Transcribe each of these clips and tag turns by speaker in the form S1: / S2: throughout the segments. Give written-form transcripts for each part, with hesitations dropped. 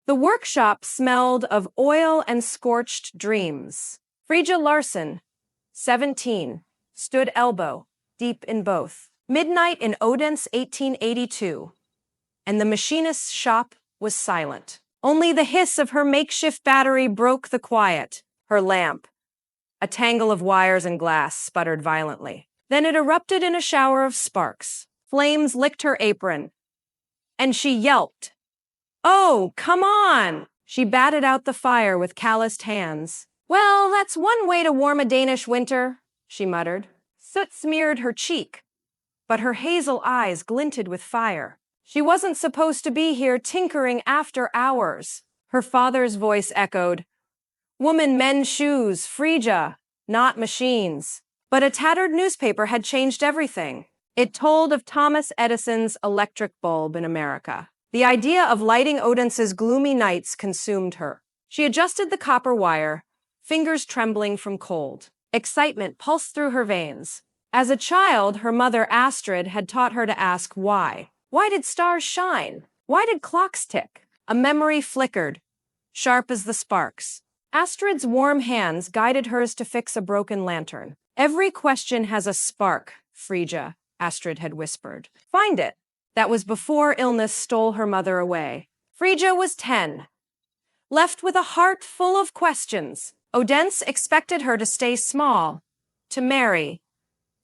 S1: The workshop smelled of oil and scorched dreams. Frigga Larsson, 17, stood elbow deep in both. Midnight in Odense, 1882. And the machinist's shop was silent. Only the hiss of her makeshift battery broke the quiet. Her lamp, a tangle of wires and glass, sputtered violently. Then it erupted in a shower of sparks. Flames licked her apron, and she yelped. "Oh, come on!" She batted out the fire with calloused hands. "Well, that's one way to warm a Danish winter," she muttered. Soot smeared her cheek, but her hazel eyes glinted with fire. She wasn't supposed to be here tinkering after hours. Her father's voice echoed. "Woman mend shoes, Frigga, not machines." But a tattered newspaper had changed everything. It told of Thomas Edison's electric bulb in America. The idea of lighting Odense's gloomy nights consumed her. She adjusted the copper wire, fingers trembling from cold. Excitement pulsed through her veins. As a child, her mother Astrid had taught her to ask why. Why did stars shine? Why did clocks tick? A memory flickered, sharp as the sparks. Astrid's warm hands guided hers to fix a broken lantern. "Every question has a spark, Frigga," Astrid had whispered. "Find it." That was before illness stole her mother away. Frigga was 10, left with a heart full of questions. Odense expected her to stay small, to marry,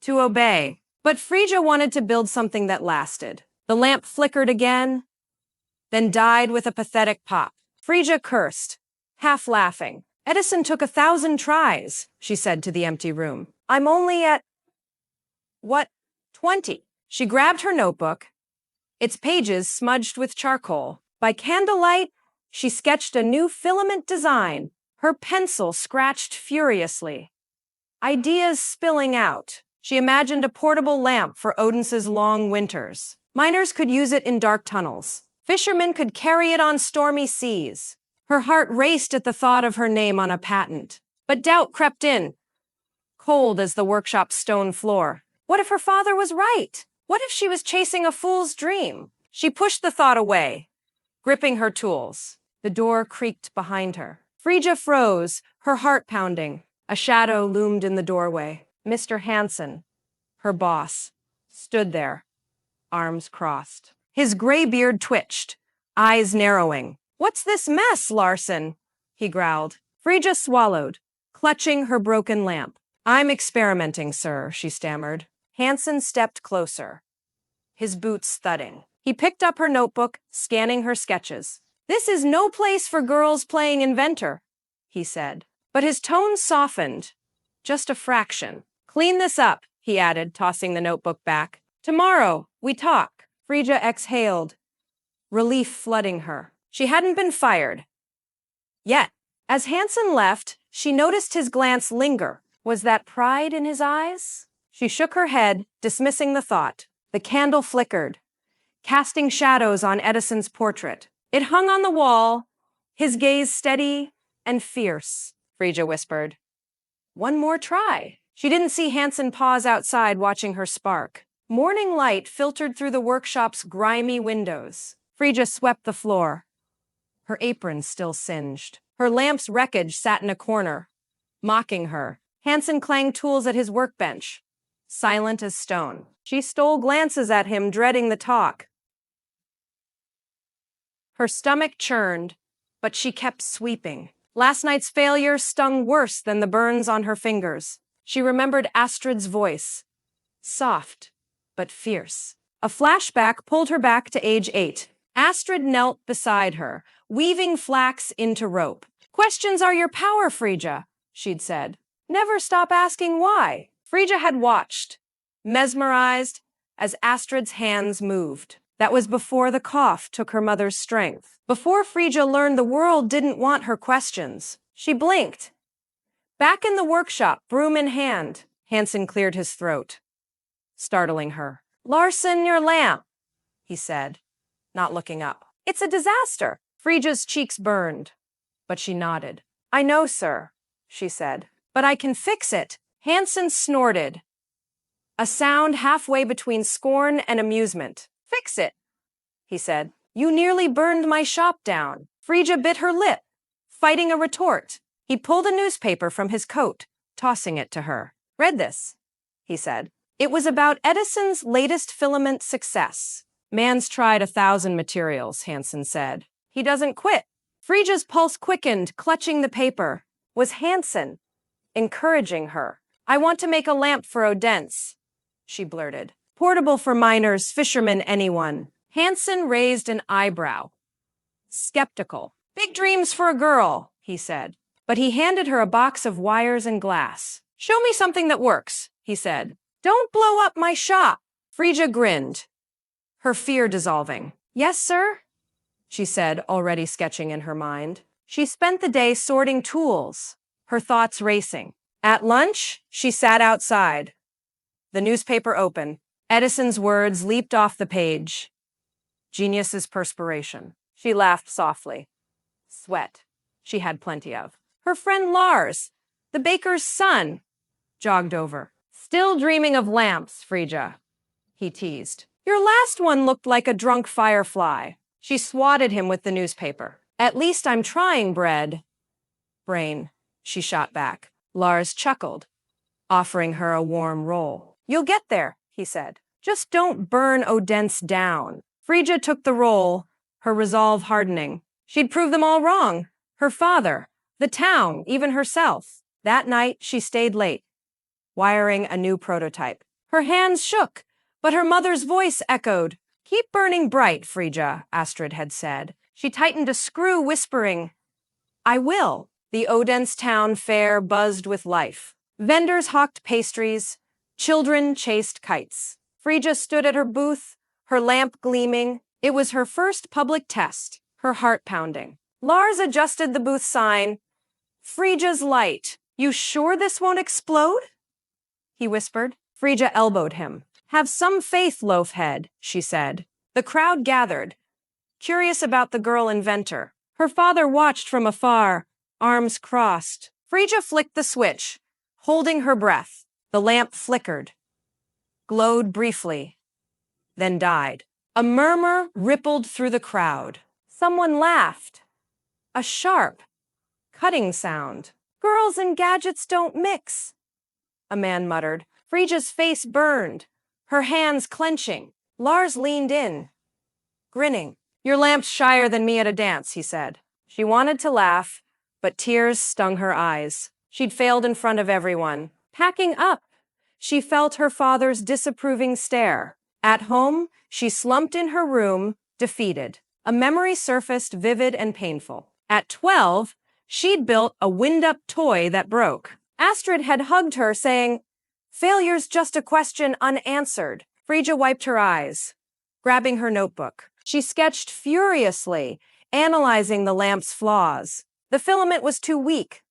S1: to obey. But Frigga wanted to build something that lasted. The lamp flickered again, then died with a pathetic pop. Frigga cursed, half laughing. "Edison took 1,000 tries," she said to the empty room. "I'm only at, 20? She grabbed her notebook, its pages smudged with charcoal. By candlelight, she sketched a new filament design, her pencil scratched furiously. Ideas spilling out. She imagined a portable lamp for Odense's long winters. Miners could use it in dark tunnels. Fishermen could carry it on stormy seas. Her heart raced at the thought of her name on a patent. But doubt crept in, cold as the workshop's stone floor. What if her father was right? What if she was chasing a fool's dream? She pushed the thought away, gripping her tools. The door creaked behind her. Frigga froze, her heart pounding. A shadow loomed in the doorway. Mr. Hansen, her boss, stood there, arms crossed. His gray beard twitched, eyes narrowing. "What's this mess, Larsson?" he growled. Frigga swallowed, clutching her broken lamp. "I'm experimenting, sir," she stammered. Hansen stepped closer, his boots thudding. He picked up her notebook, scanning her sketches. "This is no place for girls playing inventor," he said. But his tone softened, just a fraction. "Clean this up," he added, tossing the notebook back. "Tomorrow, we talk." Frigga exhaled, relief flooding her. She hadn't been fired. Yet. As Hansen left, she noticed his glance linger. Was that pride in his eyes? She shook her head, dismissing the thought. The candle flickered, casting shadows on Edison's portrait. It hung on the wall, his gaze steady and fierce. Frigga whispered, "One more try." She didn't see Hansen pause outside watching her spark. Morning light filtered through the workshop's grimy windows. Frigga swept the floor, her apron still singed. Her lamp's wreckage sat in a corner, mocking her. Hansen clanged tools at his workbench, silent as stone. She stole glances at him, dreading the talk. Her stomach churned, but she kept sweeping. Last night's failure stung worse than the burns on her fingers. She remembered Astrid's voice, soft but fierce. A flashback pulled her back to age 8. Astrid knelt beside her, weaving flax into rope. "Questions are your power, Frigga," she'd said. "Never stop asking why." Frigga had watched, mesmerized, as Astrid's hands moved. That was before the cough took her mother's strength. Before Frigga learned the world didn't want her questions. She blinked. Back in the workshop, broom in hand, Hansen cleared his throat, startling her. "Larsson, your lamp," he said, not looking up. "It's a disaster." Frigga's cheeks burned, but she nodded. "I know, sir," she said, "but I can fix it." Hansen snorted, a sound halfway between scorn and amusement. "Fix it," he said. You nearly burned my shop down. Frigga bit her lip, fighting a retort. He pulled a newspaper from his coat, tossing it to her. Read this, he said. It was about Edison's latest filament success. Man's tried 1,000 materials, Hansen said. He doesn't quit. Frigga's pulse quickened, clutching the paper. Was Hansen encouraging her? I want to make a lamp for Odense, she blurted. Portable for miners, fishermen, anyone. Hansen raised an eyebrow. Skeptical. Big dreams for a girl, he said. But he handed her a box of wires and glass. Show me something that works, he said. Don't blow up my shop. Frigga grinned, her fear dissolving. Yes, sir, she said, already sketching in her mind. She spent the day sorting tools, her thoughts racing. At lunch, she sat outside. The newspaper open. Edison's words leaped off the page. Genius's perspiration. She laughed softly. Sweat. She had plenty of. Her friend Lars, the baker's son, jogged over. Still dreaming of lamps, Frigga, he teased. Your last one looked like a drunk firefly. She swatted him with the newspaper. At least I'm trying, brain, she shot back. Lars chuckled, offering her a warm roll. You'll get there, he said. Just don't burn Odense down. Frigga took the roll, her resolve hardening. She'd prove them all wrong. Her father, the town, even herself. That night, she stayed late, wiring a new prototype. Her hands shook, but her mother's voice echoed. Keep burning bright, Frigga, Astrid had said. She tightened a screw, whispering, I will. The Odense town fair buzzed with life. Vendors hawked pastries. Children chased kites. Frigga stood at her booth, her lamp gleaming. It was her first public test, her heart pounding. Lars adjusted the booth sign. Frigga's light. You sure this won't explode? He whispered. Frigga elbowed him. Have some faith, loafhead, she said. The crowd gathered, curious about the girl inventor. Her father watched from afar, arms crossed. Frigga flicked the switch, holding her breath. The lamp flickered, glowed briefly, then died. A murmur rippled through the crowd. Someone laughed. A sharp, cutting sound. Girls and gadgets don't mix, a man muttered. Frigga's face burned, her hands clenching. Lars leaned in, grinning. Your lamp's shyer than me at a dance, he said. She wanted to laugh, but tears stung her eyes. She'd failed in front of everyone. Packing up, she felt her father's disapproving stare. At home, she slumped in her room, defeated. A memory surfaced, vivid and painful. At 12, she'd built a wind-up toy that broke. Astrid had hugged her, saying, Failure's just a question unanswered. Frigga wiped her eyes, grabbing her notebook. She sketched furiously, analyzing the lamp's flaws. The filament was too weak,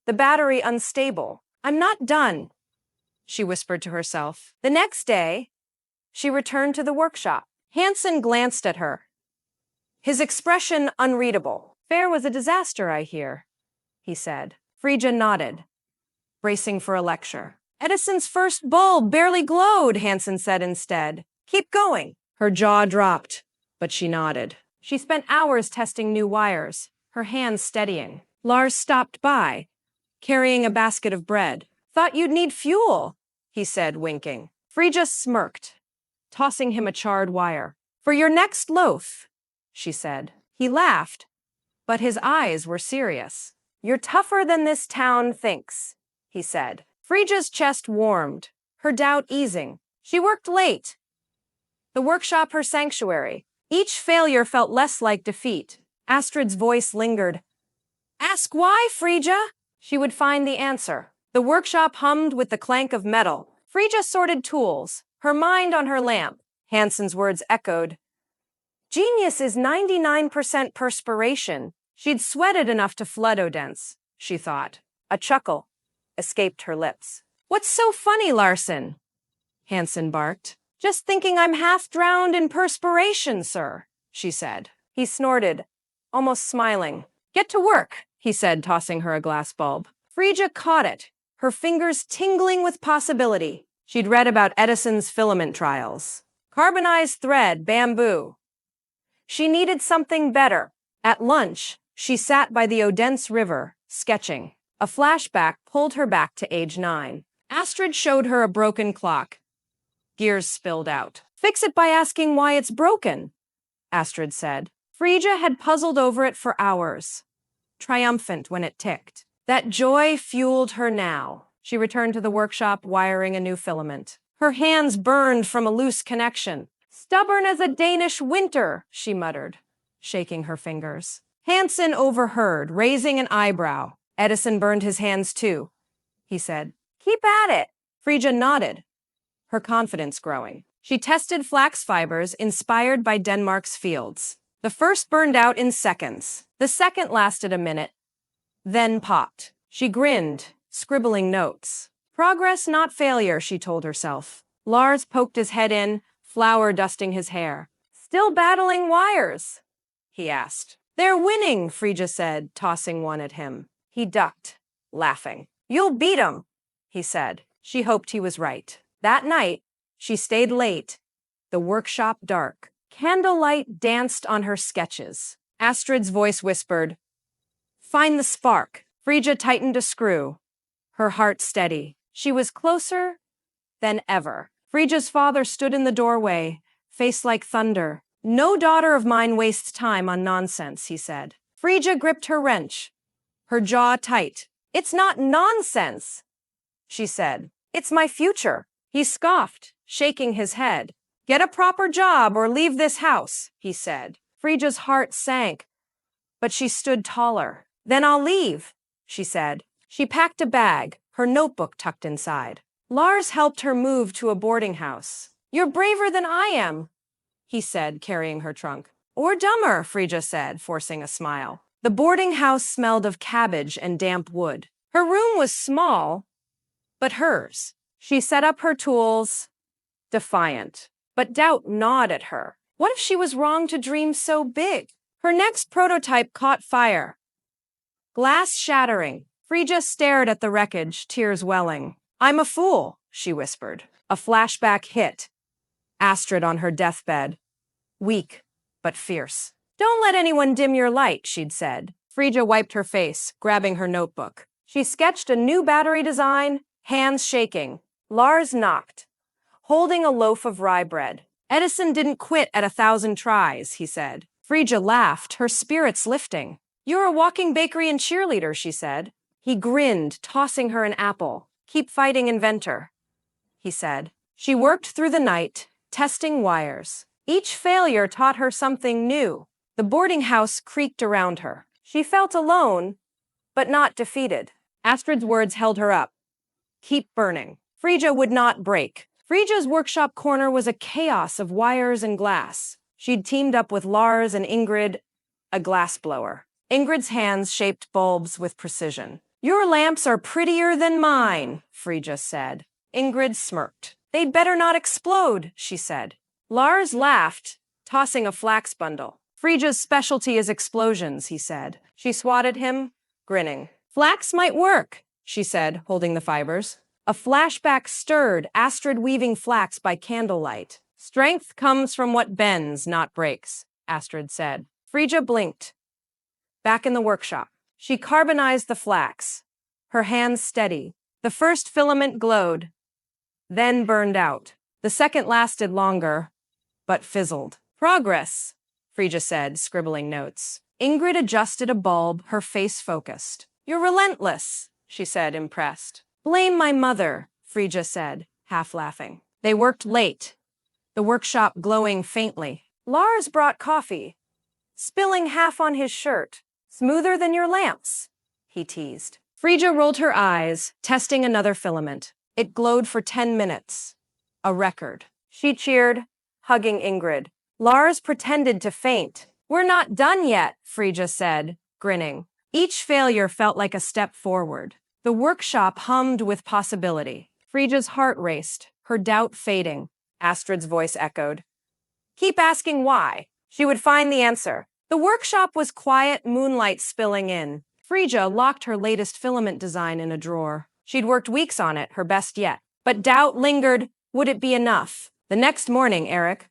S1: the battery unstable. I'm not done, she whispered to herself. The next day, she returned to the workshop. Hansen glanced at her, his expression unreadable. Fair was a disaster, I hear, he said. Frigga nodded, bracing for a lecture. Edison's first bulb barely glowed, Hansen said instead. Keep going. Her jaw dropped, but she nodded. She spent hours testing new wires, her hands steadying. Lars stopped by, carrying a basket of bread. Thought you'd need fuel, he said, winking. Frigga smirked, tossing him a charred wire. For your next loaf, she said. He laughed, but his eyes were serious. You're tougher than this town thinks, he said. Frigga's chest warmed, her doubt easing. She worked late. The workshop her sanctuary. Each failure felt less like defeat. Astrid's voice lingered. Ask why, Frigga? She would find the answer. The workshop hummed with the clank of metal. Frigga sorted tools, her mind on her lamp. Hansen's words echoed. Genius is 99% perspiration. She'd sweated enough to flood Odense, she thought. A chuckle escaped her lips. What's so funny, Larson? Hansen barked. Just thinking I'm half drowned in perspiration, sir, she said. He snorted, almost smiling. Get to work, he said, tossing her a glass bulb. Frigga caught it, her fingers tingling with possibility. She'd read about Edison's filament trials. Carbonized thread, bamboo. She needed something better. At lunch, she sat by the Odense River, sketching. A flashback pulled her back to age 9. Astrid showed her a broken clock. Gears spilled out. Fix it by asking why it's broken, Astrid said. Frigga had puzzled over it for hours, triumphant when it ticked. That joy fueled her now. She returned to the workshop, wiring a new filament. Her hands burned from a loose connection. Stubborn as a Danish winter, she muttered, shaking her fingers. Hansen overheard, raising an eyebrow. Edison burned his hands too, he said. Keep at it. Frigga nodded, her confidence growing. She tested flax fibers inspired by Denmark's fields. The first burned out in seconds. The second lasted a minute, then popped. She grinned, scribbling notes. Progress, not failure, she told herself. Lars poked his head in, flour dusting his hair. Still battling wires? He asked. They're winning, Frigga said, tossing one at him. He ducked, laughing. You'll beat 'em, he said. She hoped he was right. That night, she stayed late, the workshop dark. Candlelight danced on her sketches. Astrid's voice whispered, Find the spark. Frigga tightened a screw, her heart steady. She was closer than ever. Frigga's father stood in the doorway, face like thunder. No daughter of mine wastes time on nonsense, he said. Frigga gripped her wrench, her jaw tight. It's not nonsense, she said. It's my future. He scoffed, shaking his head. Get a proper job or leave this house, he said. Frigga's heart sank, but she stood taller. Then I'll leave, she said. She packed a bag, her notebook tucked inside. Lars helped her move to a boarding house. You're braver than I am, he said, carrying her trunk. Or dumber, Frigga said, forcing a smile. The boarding house smelled of cabbage and damp wood. Her room was small, but hers. She set up her tools, defiant. But doubt gnawed at her. What if she was wrong to dream so big? Her next prototype caught fire. Glass shattering. Frigga stared at the wreckage, tears welling. I'm a fool, she whispered. A flashback hit. Astrid on her deathbed. Weak, but fierce. Don't let anyone dim your light, she'd said. Frigga wiped her face, grabbing her notebook. She sketched a new battery design, hands shaking. Lars knocked, holding a loaf of rye bread. Edison didn't quit at 1,000 tries, he said. Frigga laughed, her spirits lifting. You're a walking bakery and cheerleader, she said. He grinned, tossing her an apple. Keep fighting, inventor, he said. She worked through the night, testing wires. Each failure taught her something new. The boarding house creaked around her. She felt alone, but not defeated. Astrid's words held her up. Keep burning. Frigga would not break. Frigga's workshop corner was a chaos of wires and glass. She'd teamed up with Lars and Ingrid, a glassblower. Ingrid's hands shaped bulbs with precision. Your lamps are prettier than mine, Frigga said. Ingrid smirked. They'd better not explode, she said. Lars laughed, tossing a flax bundle. Frigga's specialty is explosions, he said. She swatted him, grinning. Flax might work, she said, holding the fibers. A flashback stirred, Astrid weaving flax by candlelight. Strength comes from what bends, not breaks, Astrid said. Frigga blinked. Back in the workshop, she carbonized the flax, her hands steady. The first filament glowed, then burned out. The second lasted longer, but fizzled. Progress, Frigga said, scribbling notes. Ingrid adjusted a bulb, her face focused. You're relentless, she said, impressed. Blame my mother, Frigga said, half laughing. They worked late, the workshop glowing faintly. Lars brought coffee, spilling half on his shirt. Smoother than your lamps, he teased. Frigga rolled her eyes, testing another filament. It glowed for 10 minutes. A record. She cheered, hugging Ingrid. Lars pretended to faint. We're not done yet, Frigga said, grinning. Each failure felt like a step forward. The workshop hummed with possibility. Frigga's heart raced, her doubt fading. Astrid's voice echoed. Keep asking why. She would find the answer. The workshop was quiet, moonlight spilling in. Frigga locked her latest filament design in a drawer. She'd worked weeks on it, her best yet. But doubt lingered. Would it be enough? The next morning, Eric,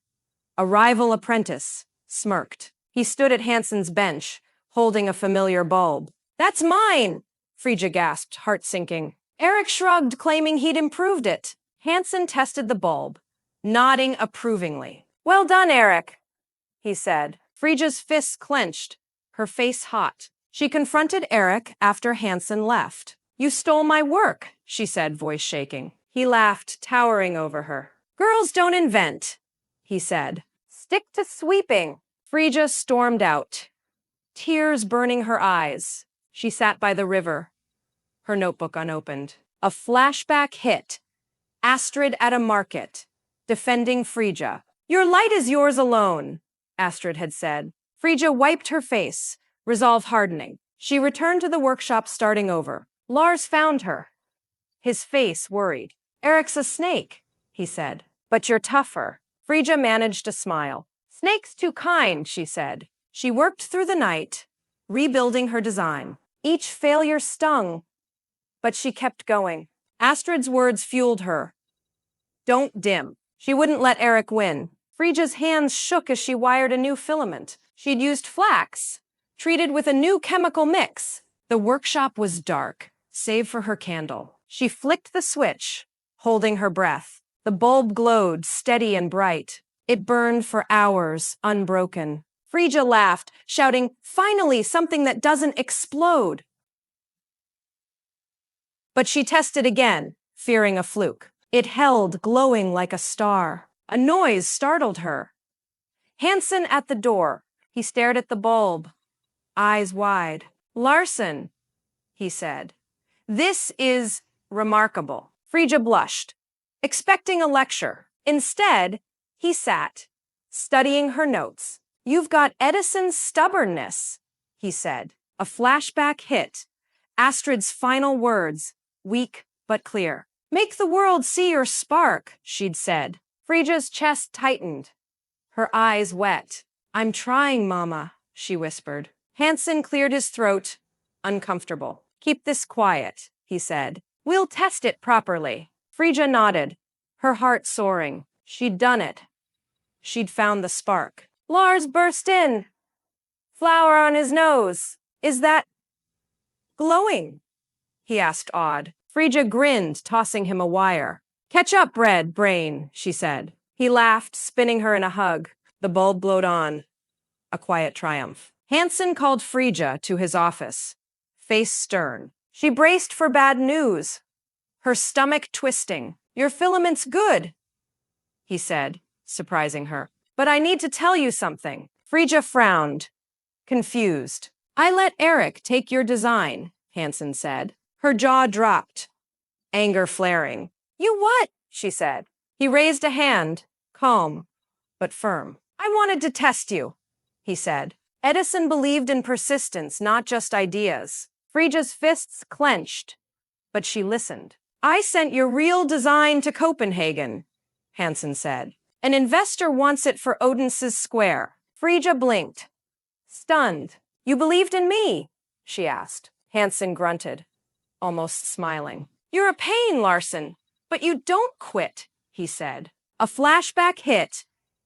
S1: a rival apprentice, smirked. He stood at Hansen's bench, holding a familiar bulb. "That's mine!" Frigga gasped, heart sinking. Eric shrugged, claiming he'd improved it. Hansen tested the bulb, nodding approvingly. "Well done, Eric," he said. Frigga's fists clenched, her face hot. She confronted Eric after Hansen left. "You stole my work," she said, voice shaking. He laughed, towering over her. "Girls don't invent," he said. "Stick to sweeping." Frigga stormed out, tears burning her eyes. She sat by the river, her notebook unopened. A flashback hit. Astrid at a market, defending Frigga. "Your light is yours alone," Astrid had said. Frigga wiped her face, resolve hardening. She returned to the workshop, starting over. Lars found her, his face worried. "Eric's a snake," he said. "But you're tougher." Frigga managed a smile. "Snake's too kind," she said. She worked through the night, rebuilding her design. Each failure stung, but she kept going. Astrid's words fueled her. "Don't dim." She wouldn't let Eric win. Frigga's hands shook as she wired a new filament. She'd used flax, treated with a new chemical mix. The workshop was dark, save for her candle. She flicked the switch, holding her breath. The bulb glowed, steady and bright. It burned for hours, unbroken. Frigga laughed, shouting, "Finally, something that doesn't explode." But she tested again, fearing a fluke. It held, glowing like a star. A noise startled her. Hansen at the door. He stared at the bulb, eyes wide. "Larson," he said. "This is remarkable." Frigga blushed, expecting a lecture. Instead, he sat, studying her notes. "You've got Edison's stubbornness," he said. A flashback hit. Astrid's final words, weak but clear. "Make the world see your spark," she'd said. Frigga's chest tightened, her eyes wet. "I'm trying, Mama," she whispered. Hansen cleared his throat, uncomfortable. "Keep this quiet," he said. "We'll test it properly." Frigga nodded, her heart soaring. She'd done it. She'd found the spark. Lars burst in. "Flower on his nose. Is that glowing?" he asked, awed. Frigga grinned, tossing him a wire. "Catch up, bread, brain," she said. He laughed, spinning her in a hug. The bulb glowed on, a quiet triumph. Hansen called Frigga to his office, face stern. She braced for bad news, her stomach twisting. "Your filament's good," he said, surprising her. "But I need to tell you something." Frigga frowned, confused. "I let Eric take your design," Hansen said. Her jaw dropped, anger flaring. "You what?" she said. He raised a hand, calm but firm. "I wanted to test you," he said. Edison believed in persistence, not just ideas. Frigga's fists clenched, but she listened. "I sent your real design to Copenhagen," Hansen said. "An investor wants it for Odense's square." Frigga blinked, stunned. "You believed in me?" she asked. Hansen grunted, almost smiling. "You're a pain, Larson, but you don't quit," he said. A flashback hit,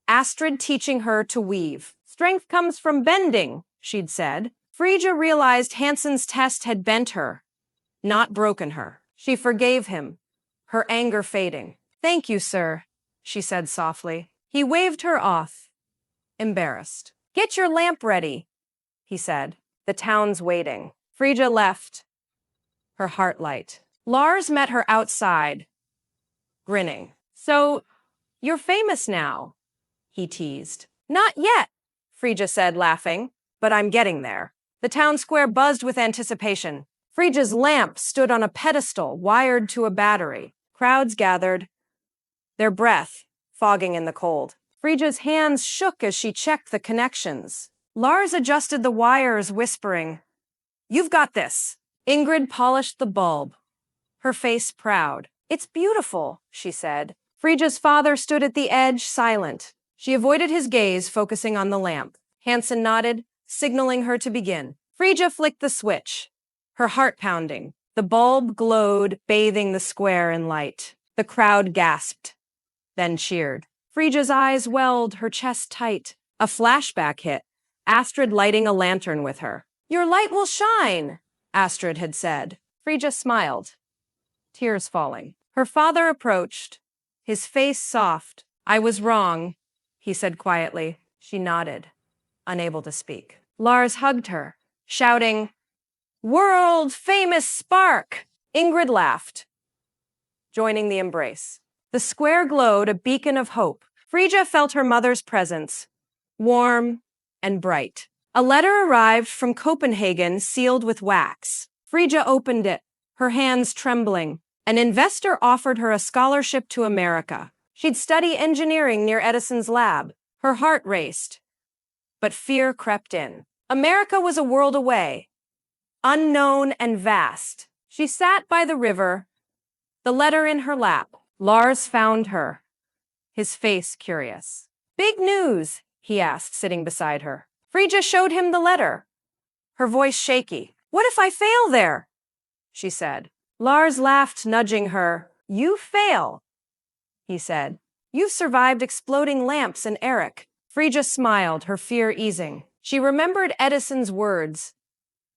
S1: Astrid teaching her to weave. "Strength comes from bending," she'd said. Frigga realized Hansen's test had bent her, not broken her. She forgave him, her anger fading. "Thank you, sir," she said softly. He waved her off, embarrassed. "Get your lamp ready," he said. "The town's waiting." Frigga left, her heart light. Lars met her outside, grinning. "So, you're famous now," he teased. "Not yet," Frigga said, laughing, "but I'm getting there." The town square buzzed with anticipation. Frigga's lamp stood on a pedestal wired to a battery. Crowds gathered, their breath fogging in the cold. Frigga's hands shook as she checked the connections. Lars adjusted the wires, whispering, "You've got this." Ingrid polished the bulb, her face proud. "It's beautiful," she said. Frigga's father stood at the edge, silent. She avoided his gaze, focusing on the lamp. Hansen nodded, signaling her to begin. Frigga flicked the switch, her heart pounding. The bulb glowed, bathing the square in light. The crowd gasped, then cheered. Frigga's eyes welled, her chest tight. A flashback hit, Astrid lighting a lantern with her. "Your light will shine," Astrid had said. Frigga smiled, tears falling. Her father approached, his face soft. "I was wrong," he said quietly. She nodded, unable to speak. Lars hugged her, shouting, "World-famous spark!" Ingrid laughed, joining the embrace. The square glowed, a beacon of hope. Frigga felt her mother's presence, warm and bright. A letter arrived from Copenhagen, sealed with wax. Frigga opened it, her hands trembling. An investor offered her a scholarship to America. She'd study engineering near Edison's lab. Her heart raced, but fear crept in. America was a world away, unknown and vast. She sat by the river, the letter in her lap. Lars found her, his face curious. "Big news?" he asked, sitting beside her. Frigga showed him the letter, her voice shaky. "What if I fail there?" she said. Lars laughed, nudging her. "You fail," he said. "You've survived exploding lamps and Eric." Frigga smiled, her fear easing. She remembered Edison's words.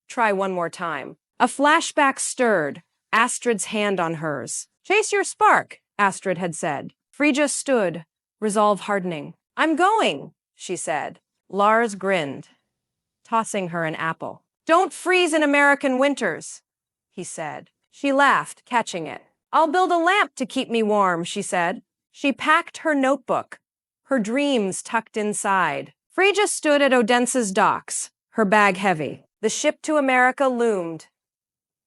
S1: "Try one more time." A flashback stirred, Astrid's hand on hers. "Chase your spark," Astrid had said. Frigga stood, resolve hardening. "I'm going," she said. Lars grinned, tossing her an apple. "Don't freeze in American winters," he said. She laughed, catching it. "I'll build a lamp to keep me warm," she said. She packed her notebook, her dreams tucked inside. Frigga stood at Odense's docks, her bag heavy. The ship to America loomed,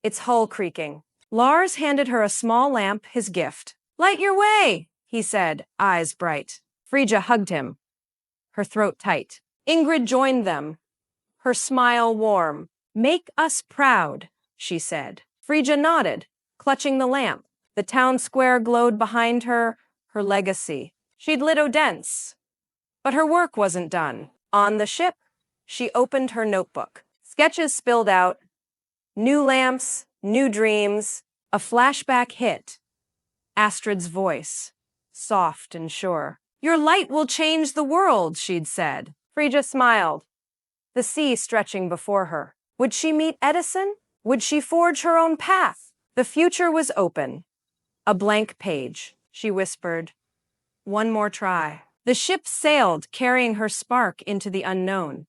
S1: its hull creaking. Lars handed her a small lamp, his gift. "Light your way," he said, eyes bright. Frigga hugged him, her throat tight. Ingrid joined them, her smile warm. "Make us proud," she said. Frigga nodded, clutching the lamp. The town square glowed behind her, her legacy. She'd lit Odense, but her work wasn't done. On the ship, she opened her notebook. Sketches spilled out. New lamps, new dreams. A flashback hit. Astrid's voice, soft and sure. "Your light will change the world," she'd said. Frigga smiled, the sea stretching before her. Would she meet Edison? Would she forge her own path? The future was open. A blank page, she whispered. One more try. The ship sailed, carrying her spark into the unknown.